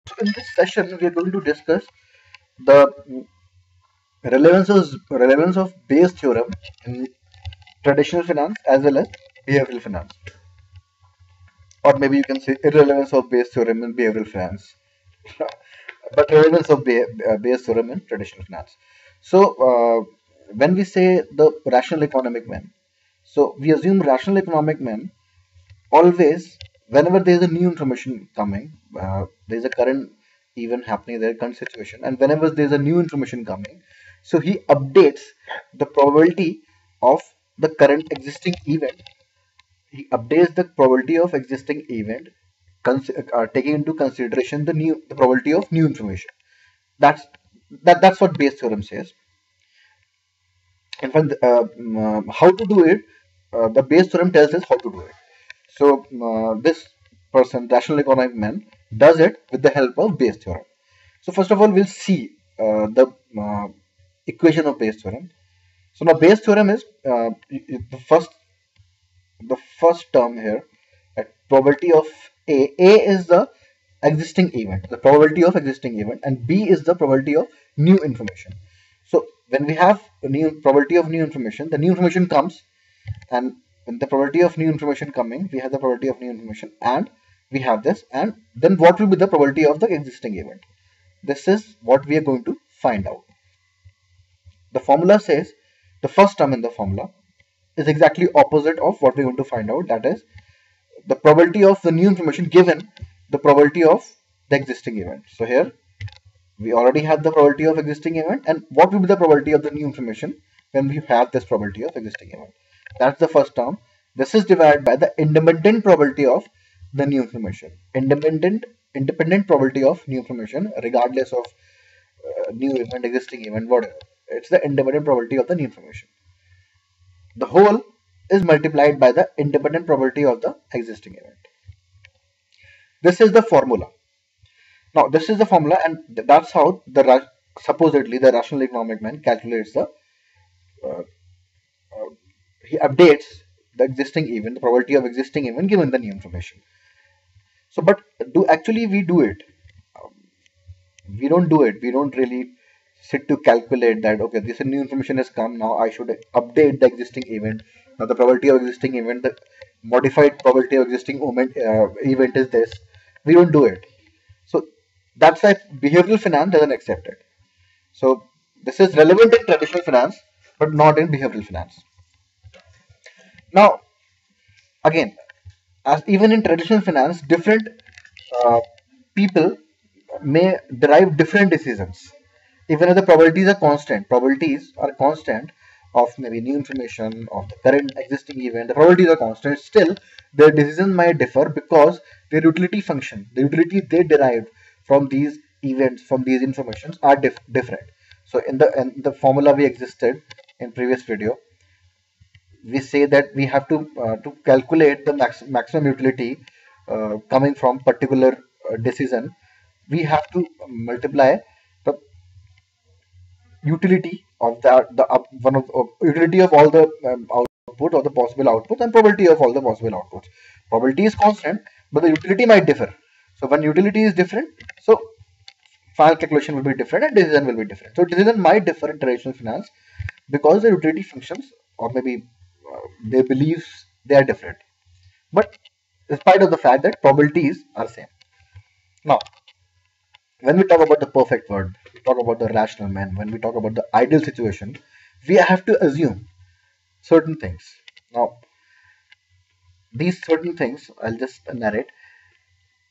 So in this session, we are going to discuss the relevance of Bayes theorem in traditional finance as well as behavioral finance, or maybe you can say irrelevance of Bayes theorem in behavioral finance, but relevance of Bayes theorem in traditional finance. So when we say the rational economic man, so we assume rational economic man always, whenever there is a new information coming, there is a current event happening, there is a current situation, and whenever there is a new information coming, so he updates the probability of the current existing event. He updates the probability of existing event, taking into consideration the probability of new information. That's what Bayes theorem says. In fact, how to do it, the Bayes theorem tells us how to do it. So this person, rational economic man, does it with the help of Bayes theorem. So first of all, we'll see the equation of Bayes theorem. So now Bayes theorem is the first term here. At probability of A is the existing event, the probability of existing event, and B is the probability of new information. So when we have a new probability of new information, the new information comes, and when the probability of new information coming, we have the probability of new information, and we have this, and then what will be the probability of the existing event? This is what we are going to find out. The formula says the first term in the formula is exactly opposite of what we're going to find out. That is the probability of the new information given the probability of the existing event. So here we already have the probability of existing event, and what will be the probability of the new information when we have this probability of existing event? That's the first term. This is divided by the independent probability of the new information. Independent probability of new information, regardless of new event, existing event, whatever. It's the independent probability of the new information. The whole is multiplied by the independent probability of the existing event. This is the formula. Now this is the formula, and that's how supposedly the rational economic man calculates he updates the existing event, the probability of existing event given the new information. So, but actually we do it? We don't do it. We don't really sit to calculate that, okay, this new information has come, now I should update the existing event. Now the probability of existing event, the modified probability of existing event is this. We don't do it. So that's why behavioral finance doesn't accept it. So this is relevant in traditional finance, but not in behavioral finance. Now, again, as even in traditional finance, different people may derive different decisions. Even if the probabilities are constant of maybe new information, of the current existing event, the probabilities are constant, still their decision might differ because their utility function, the utility they derive from these events, from these informations are different. So in the formula we existed in previous video, we say that we have to calculate the maximum utility coming from particular decision, we have to multiply the utility of utility of all the output or the possible outputs and probability of all the possible outputs. Probability is constant, but the utility might differ. So when utility is different, so final calculation will be different and decision will be different. So decision might differ in traditional finance because the utility functions or maybe their beliefs, they are different. But in spite of the fact that probabilities are same. Now, when we talk about the perfect world, we talk about the rational man, when we talk about the ideal situation, we have to assume certain things. Now, these certain things, I'll just narrate.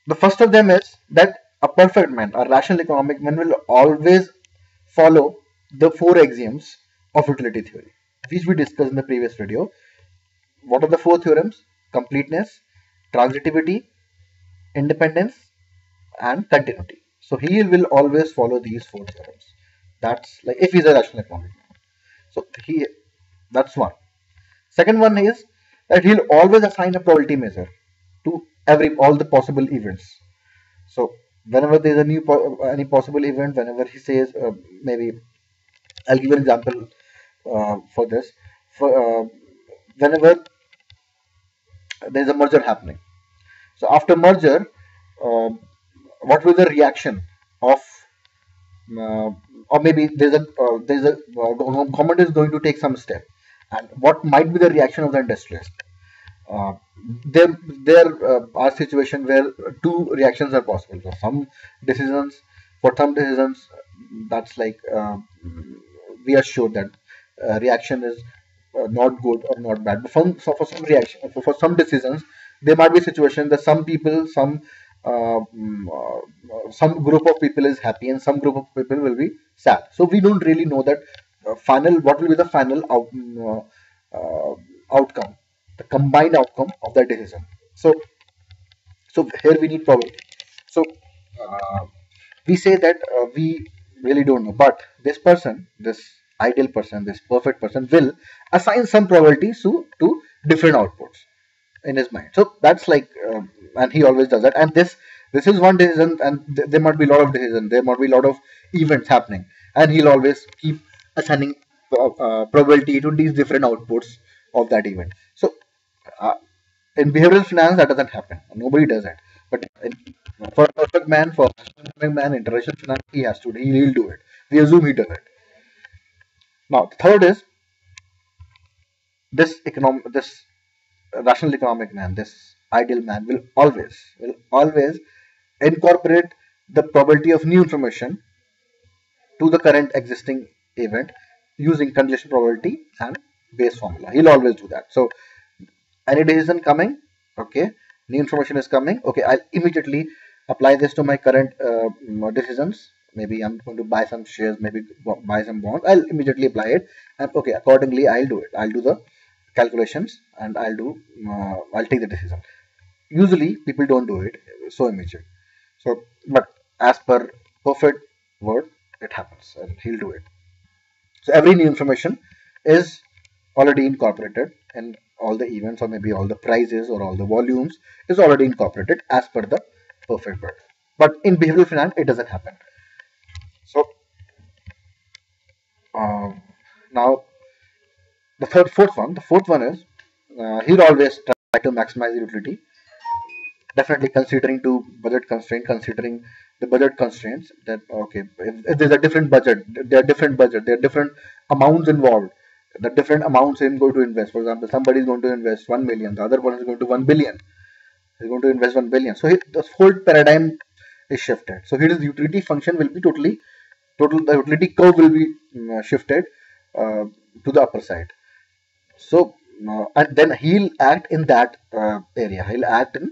The first of them is that a perfect man, a rational economic man, will always follow the four axioms of utility theory, which we discussed in the previous video. What are the four theorems? Completeness, transitivity, independence, and continuity. So he will always follow these four theorems. That's like if he's a rational economic man. So that's one. Second one is that he'll always assign a probability measure to all the possible events. So whenever there's any possible event, whenever he says maybe I'll give you an example for this. Whenever there's a merger happening, so after merger, what will the reaction of or maybe government is going to take some step, and what might be the reaction of the industrialist. uh, there are situations where two reactions are possible. So decisions some decisions, that's like we are sure that reaction is not good or not bad. But for some reaction, for some decisions, there might be situations that some people, some group of people is happy and some group of people will be sad. So we don't really know that final what will be the final outcome, the combined outcome of that decision. So here we need probability. So uh, we say that we really don't know, but this person, this ideal person, this perfect person will assign some probability to different outputs in his mind. So that's like, and he always does that. And this is one decision, and there might be a lot of decisions. There might be a lot of events happening, and he'll always keep assigning probability to these different outputs of that event. So uh, in behavioral finance, that doesn't happen. Nobody does it. But for a perfect man, for a perfect man, international finance, he has to. He'll do it. We assume he does it. Now, the third is this rational economic man, this ideal man will always incorporate the probability of new information to the current existing event using conditional probability and Bayes formula. He'll always do that. So any decision coming, okay, new information is coming, okay, I'll immediately apply this to my current decisions. Maybe I'm going to buy some shares, maybe buy some bonds. I'll immediately apply it, and okay, accordingly I'll do it. I'll do the calculations and I'll take the decision. Usually people don't do it so immediate. So, but as per perfect word, it happens, and he'll do it. So every new information is already incorporated in all the events, or maybe all the prices or all the volumes is already incorporated as per the perfect word. But in behavioral finance, it doesn't happen. So now the fourth one is he'll always try to maximize the utility. Definitely considering to budget constraint, considering the budget constraints, that okay, if there's a different budget, there are different amounts involved, the different amounts I'm going to invest. For example, somebody is going to invest 1 million, the other one is going to 1 billion. He's going to invest 1 billion. So the whole paradigm is shifted. So his utility function will be the utility curve will be shifted to the upper side. So and then he'll act in that area. He'll act in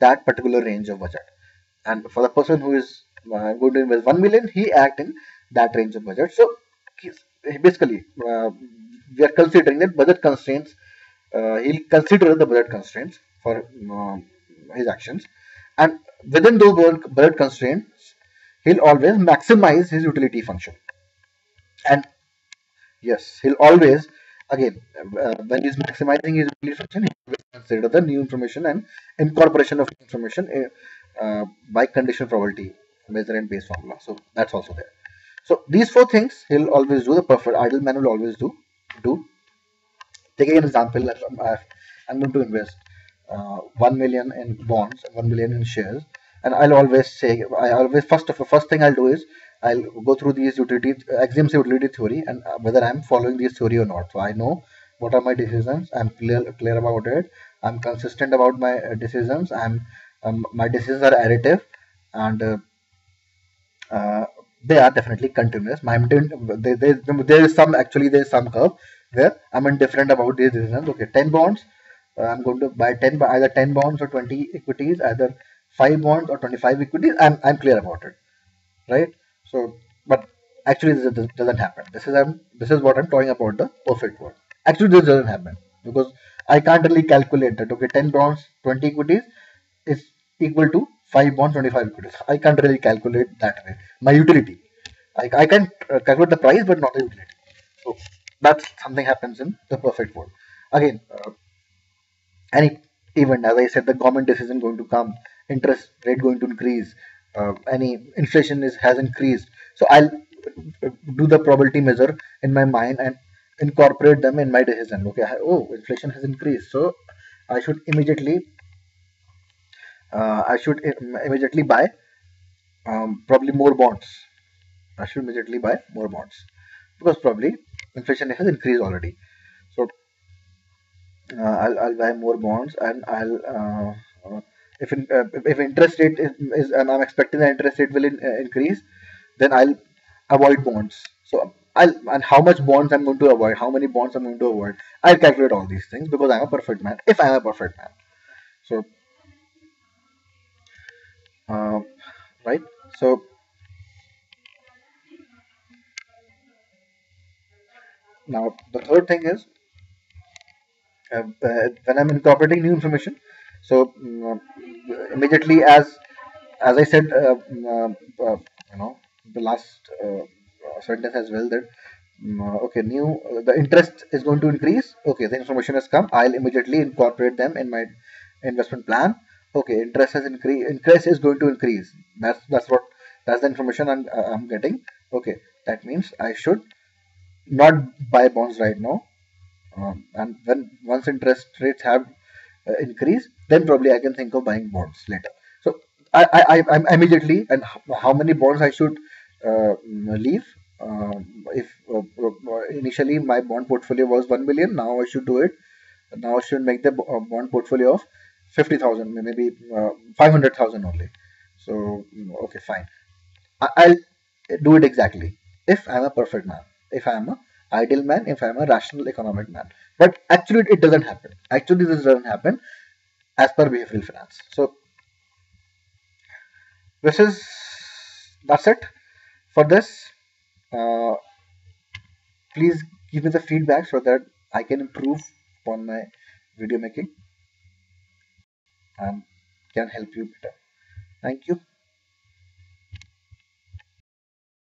that particular range of budget. And for the person who is going to invest 1 million, he act in that range of budget. So basically, we are considering that budget constraints. He'll consider the budget constraints for his actions, and within those budget constraints, he'll always maximize his utility function. And yes, he'll always, again, when he's maximizing his utility function, he will consider the new information and incorporation of information by conditional probability measure and Bayes formula. So that's also there. So these four things he'll always do. The perfect ideal man will always do. Taking an example, I'm going to invest 1 million in bonds, 1 million in shares, and I'll always say, first thing I'll do is I'll go through these axioms of utility theory, and whether I'm following this theory or not. So I know what are my decisions. I'm clear about it. I'm consistent about my decisions. My decisions are additive, and they are definitely continuous. There is some curve where I'm indifferent about these decisions. Okay, 10 bonds. I'm going to buy either 10 bonds or 20 equities, either 5 bonds or 25 equities. I'm clear about it, right? So, but actually this doesn't happen. This is what I'm talking about, the perfect world. Actually, this doesn't happen because I can't really calculate that. Okay, 10 bonds, 20 equities is equal to 5 bonds, 25 equities. I can't really calculate that way. My utility, I can calculate the price, but not the utility. So that's something happens in the perfect world. Again, any event, as I said, the government decision going to come, interest rate going to increase, any inflation has increased. So I'll do the probability measure in my mind and incorporate them in my decision. Okay, inflation has increased, so I should immediately buy Probably more bonds. I should immediately buy more bonds because probably inflation has increased already. So I'll buy more bonds, and if interest rate is, and I'm expecting the interest rate will increase, then I'll avoid bonds. So and how much bonds I'm going to avoid, how many bonds I'm going to avoid, I'll calculate all these things because I'm a perfect man. If I'm a perfect man, so uh, right. So now the third thing is when I'm incorporating new information. So immediately, as I said, you know, the last sentence as well, that okay, new the interest is going to increase. Okay, the information has come. I'll immediately incorporate them in my investment plan. Okay, interest has increased. Interest is going to increase. That's the information I'm getting. Okay, that means I should not buy bonds right now. And when once interest rates have increased, then probably I can think of buying bonds later. So I'm immediately, and how many bonds I should leave. If initially my bond portfolio was 1 million, now I should do it. Now I should make the bond portfolio of 50,000, maybe 500,000 only. So okay, fine. I'll do it exactly if I'm a perfect man, if I'm a ideal man, if I'm a rational economic man. But actually, it doesn't happen. Actually, this doesn't happen as per behavioral finance. So this is that's it for this. Uh, Please give me the feedback so that I can improve upon my video making and can help you better. Thank you.